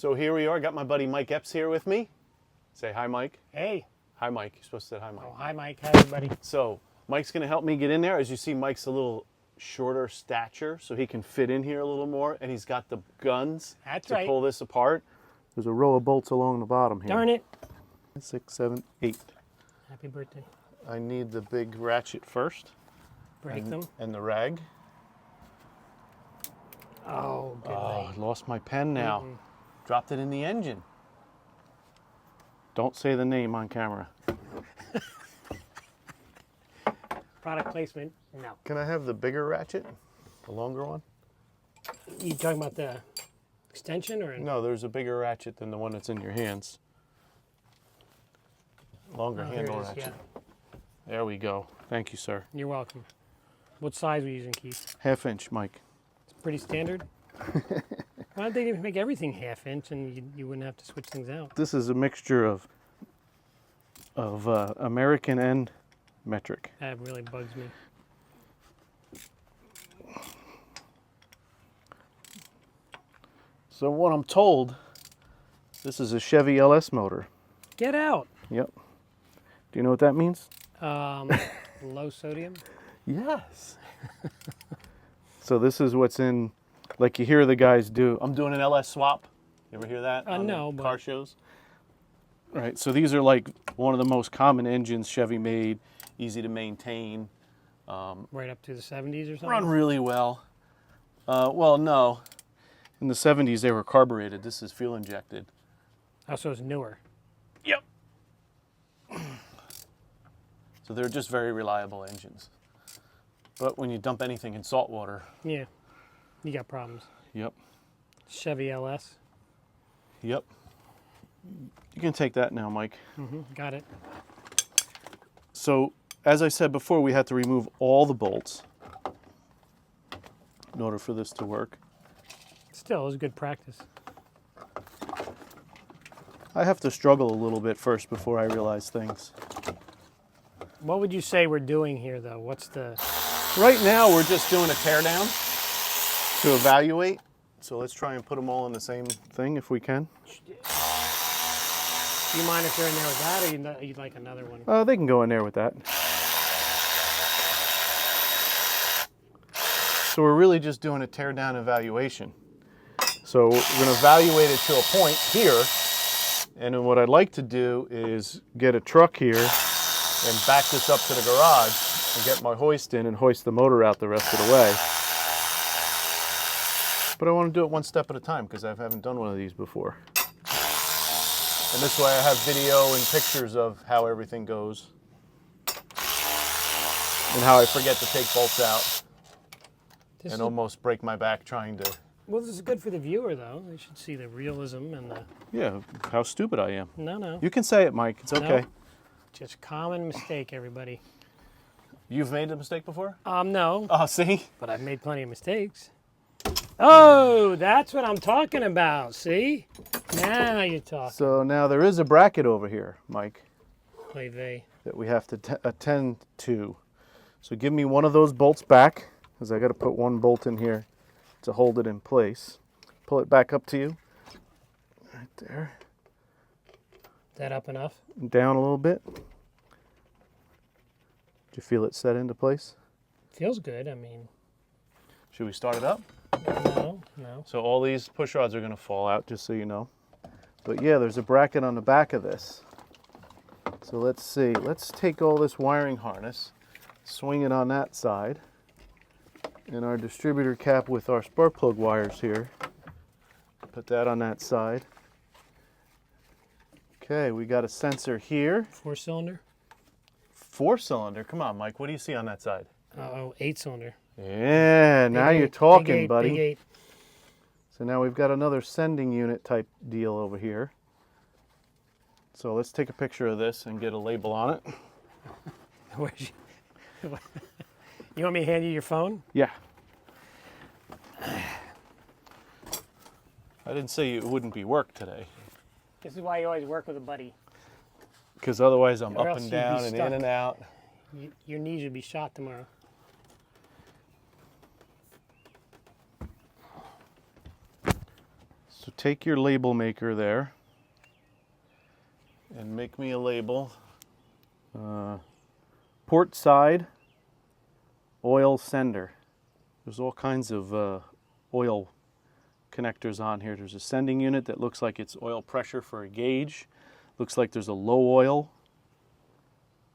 So here we are. Got my buddy Mike Epps here with me. Say hi, Mike. Hey. Hi, Mike. You're supposed to say hi, Mike. Oh, hi, Mike. Hi, everybody. So Mike's going to help me get in there. As you see, Mike's a little shorter stature, so he can fit in here a little more. And he's got the guns to pull this apart. There's a row of bolts along the bottom here. Darn it. 6, 7, 8. Happy birthday. I need the big ratchet first. Break them. And the rag. Oh, good I lost my pen now. Dropped it in the engine. Don't say the name on camera. Product placement, no. Can I have the bigger ratchet? The longer one? You talking about the extension or? No, there's a bigger ratchet than the one that's in your hands. Longer handle ratchet. Yeah. There we go. Thank you, sir. You're welcome. What size are we using, Keith? 1/2 inch, Mike. It's pretty standard. Why don't they make everything 1/2 inch and you wouldn't have to switch things out? This is a mixture of American and metric. That really bugs me. So what I'm told, this is a Chevy LS motor. Get out. Yep. Do you know what that means? Low sodium? Yes. So this is what's in, like you hear the guys do. I'm doing an LS swap. You ever hear that? No, car shows. Right. So these are like one of the most common engines Chevy made, easy to maintain. Right up to the 70s or something? Run really well. Well, no. In the 70s they were carbureted. This is fuel injected. Oh, so it's newer. Yep. So they're just very reliable engines. But when you dump anything in salt water. Yeah, you got problems. Yep. Chevy LS. Yep. You can take that now, Mike. Got it. So, as I said before, we had to remove all the bolts in order for this to work. Still, it was good practice. I have to struggle a little bit first before I realize things. What would you say we're doing here, though? What's the... Right now, we're just doing a teardown to evaluate. So let's try and put them all in the same thing if we can. Do you mind if they're in there with that, or you'd like another one? They can go in there with that. So we're really just doing a teardown evaluation. So we're going to evaluate it to a point here. And then what I'd like to do is get a truck here and back this up to the garage and get my hoist in and hoist the motor out the rest of the way. But I want to do it one step at a time because I haven't done one of these before. And this way I have video and pictures of how everything goes. And how I forget to take bolts out and almost break my back trying to... Well, this is good for the viewer, though. They should see the realism and the... Yeah, how stupid I am. No. You can say it, Mike. It's okay. No. Just common mistake, everybody. You've made a mistake before? No. Oh, see? But I've made plenty of mistakes. Oh, that's what I'm talking about, see? Now you're talking. So now there is a bracket over here, Mike, that we have to attend to. So give me one of those bolts back, because I got to put one bolt in here to hold it in place. Pull it back up to you. Right there. Is that up enough? Down a little bit. Did you feel it set into place? Feels good, I mean. Should we start it up? No. So all these push rods are going to fall out, just so you know. But yeah, there's a bracket on the back of this. So let's see. Let's take all this wiring harness, swing it on that side, and our distributor cap with our spark plug wires here. Put that on that side. Okay, we got a sensor here. 4-cylinder? 4-cylinder. Come on, Mike. What do you see on that side? 8-cylinder. Yeah, now you're talking, big 8, buddy. Big 8. So now we've got another sending unit type deal over here. So let's take a picture of this and get a label on it. You want me to hand you your phone? Yeah. I didn't say it wouldn't be work today. This is why you always work with a buddy. Because otherwise I'm Or up else and you'd be down and in stuck. and out. Your knees would be shot tomorrow. So take your label maker there and make me a label. Port side oil sender. There's all kinds of oil connectors on here. There's a sending unit that looks like it's oil pressure for a gauge. Looks like there's a low oil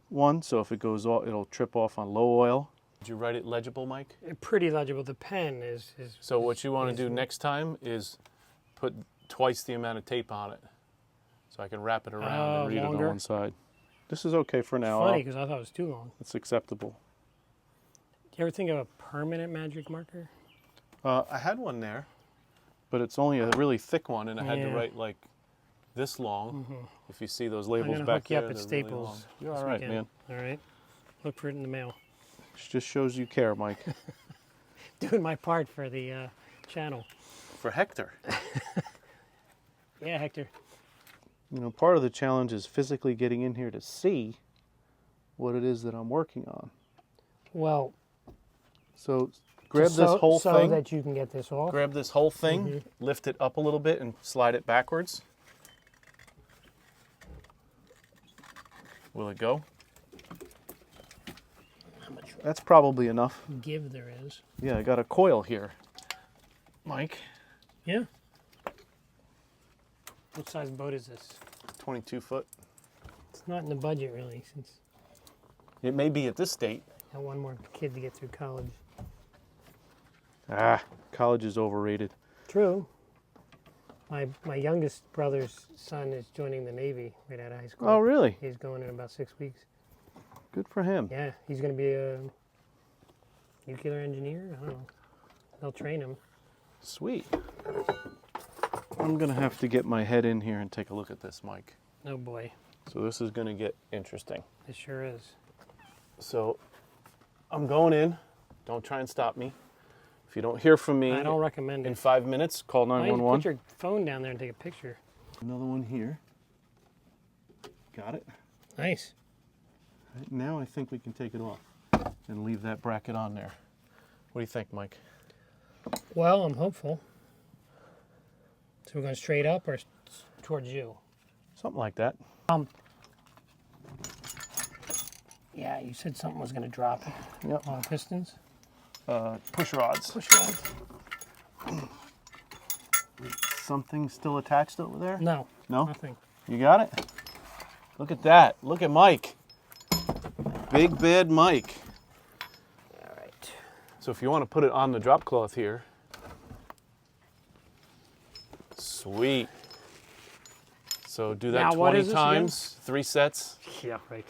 one, so if it goes off, it'll trip off on low oil. Did you write it legible, Mike? Pretty legible. The pen is So what you want to do next time is put twice the amount of tape on it, so I can wrap it around and read it on one side. This is okay for now. Funny, because I thought it was too long. It's acceptable. Do you ever think of a permanent magic marker? I had one there, but it's only a really thick one, and I had to write like this long. If you see those labels back there, hook you up at Staples. Really You're all right, man. All right. Look for it in the mail. Just shows you care, Mike. Doing my part for the channel. For Hector. Yeah, Hector. You know, part of the challenge is physically getting in here to see what it is that I'm working on. Well, so grab this whole thing. So that you can get this off. Grab this whole thing, lift it up a little bit, and slide it backwards. Will it go? How much That's probably enough. give there is? Yeah, I got a coil here, Mike. Yeah. What size boat is this? 22 foot. It's not in the budget really, since It may be at this date. I got one more kid to get through college. College is overrated. True. My youngest brother's son is joining the Navy right out of high school. Oh, really? He's going in about 6 weeks. Good for him. Yeah, he's going to be a nuclear engineer. I don't know. They'll train him. Sweet. I'm going to have to get my head in here and take a look at this, Mike. Oh, boy. So this is going to get interesting. It sure is. So I'm going in. Don't try and stop me. If you don't hear from me I don't recommend in it. 5 minutes, call Why don't you 911. put your phone down there and take a picture? Another one here. Got it. Nice. Right, now I think we can take it off and leave that bracket on there. What do you think, Mike? Well, I'm hopeful. So we're going straight up or towards you? Something like that. Yeah, you said something was going to drop. Yep. On pistons? Push rods. Push rods. Something still attached over there? No. No? Nothing. You got it? Look at that. Look at Mike. Big bad Mike. All right. So if you want to put it on the drop cloth here. Sweet. So do that Now, what 20 is this times, 3 sets. Yeah, right.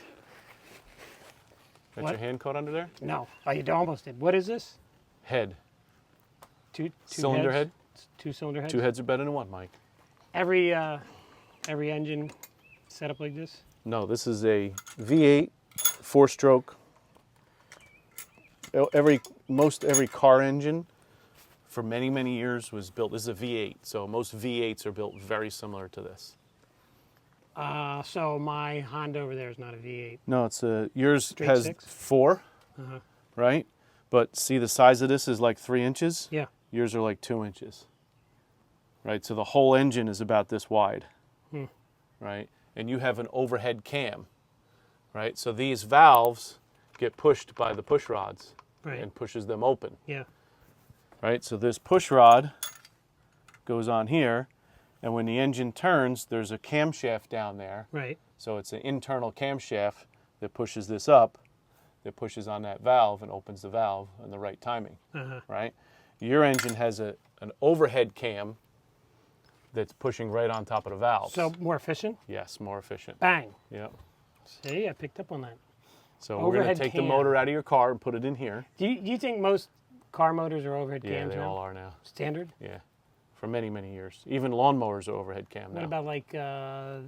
Got What? your hand caught under there? No. Oh, you almost did. What is this? Head. Two Cylinder heads? head? 2 cylinder heads? 2 heads are better than 1, Mike. Every engine set up like this? No, this is a V8 4-stroke. Most every car engine for many, many years was built. This is a V8, so most V8s are built very similar to this. So my Honda over there is not a V8. No, it's yours Straight has 6? 4, Uh-huh. right? But see, the size of this is like 3 inches. Yeah. Yours are like 2 inches, right? So the whole engine is about this wide, right? And you have an overhead cam, right? So these valves get pushed by the push rods Right. and pushes them open, Yeah. right? So this push rod goes on here, and when the engine turns, there's a camshaft down there. Right. So it's an internal camshaft that pushes this up, that pushes on that valve and opens the valve in the right timing, Uh-huh. right? Your engine has an overhead cam that's pushing right on top of the valve. So more efficient? Yes, more efficient. Bang. Yeah. See, I picked up on that. So we're going Overhead to take the cam. motor out of your car and put it in here. Do you think most car motors are overhead Yeah, cams they now? all are now. Standard? Yeah, for many, many years. Even lawnmowers are overhead cam now. What about like the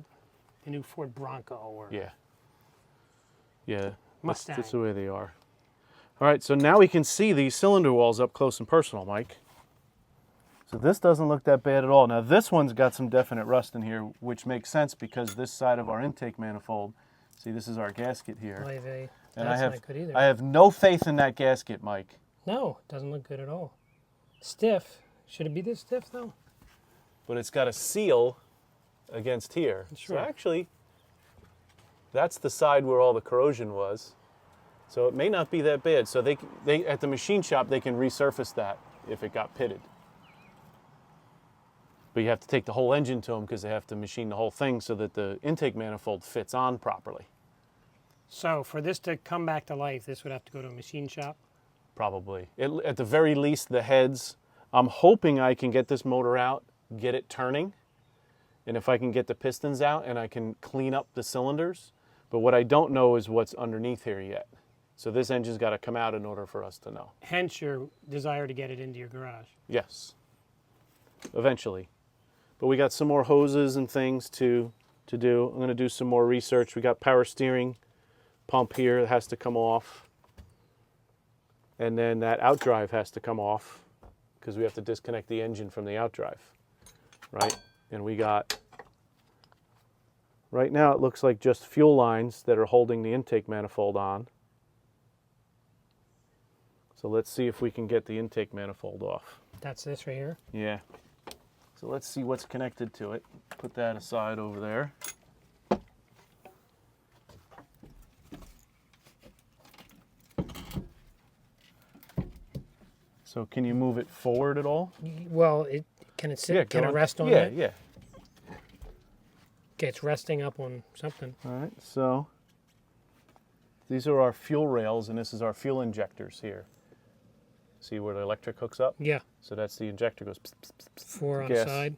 new Ford Bronco or Yeah. Yeah, Mustang? that's the way they are. All right, so now we can see these cylinder walls up close and personal, Mike. So this doesn't look that bad at all. Now this one's got some definite rust in here, which makes sense because this side of our intake manifold, see, this is our gasket here. and And that's not good either. I have no faith in that gasket, Mike. No, it doesn't look good at all. Stiff. Should it be this stiff though? but it's got a seal against here. Sure. So actually, that's the side where all the corrosion was. So it may not be that bad. So they at the machine shop, they can resurface that if it got pitted. But you have to take the whole engine to them because they have to machine the whole thing so that the intake manifold fits on properly. So for this to come back to life, this would have to go to a machine shop? Probably. At the very least, the heads. I'm hoping I can get this motor out, get it turning, and if I can get the pistons out and I can clean up the cylinders. But what I don't know is what's underneath here yet. So this engine's got to come out in order for us to know. Hence your desire to get it into your garage. Yes, eventually. But we got some more hoses and things to do. I'm going to do some more research. We got power steering pump here that has to come off. And then that outdrive has to come off because we have to disconnect the engine from the outdrive, right? And we got, right now it looks like just fuel lines that are holding the intake manifold on. So let's see if we can get the intake manifold off. That's this right here? Yeah. So let's see what's connected to it. Put that aside over there. So can you move it forward at all? Well, can it sit? Yeah, Can go it on. rest on Yeah, that? yeah. Okay, it's resting up on something. All right, so these are our fuel rails, and this is our fuel injectors here. See where the electric hooks up? Yeah, So that's the injector goes pss, pss, pss, pss, 4 on gas. the side.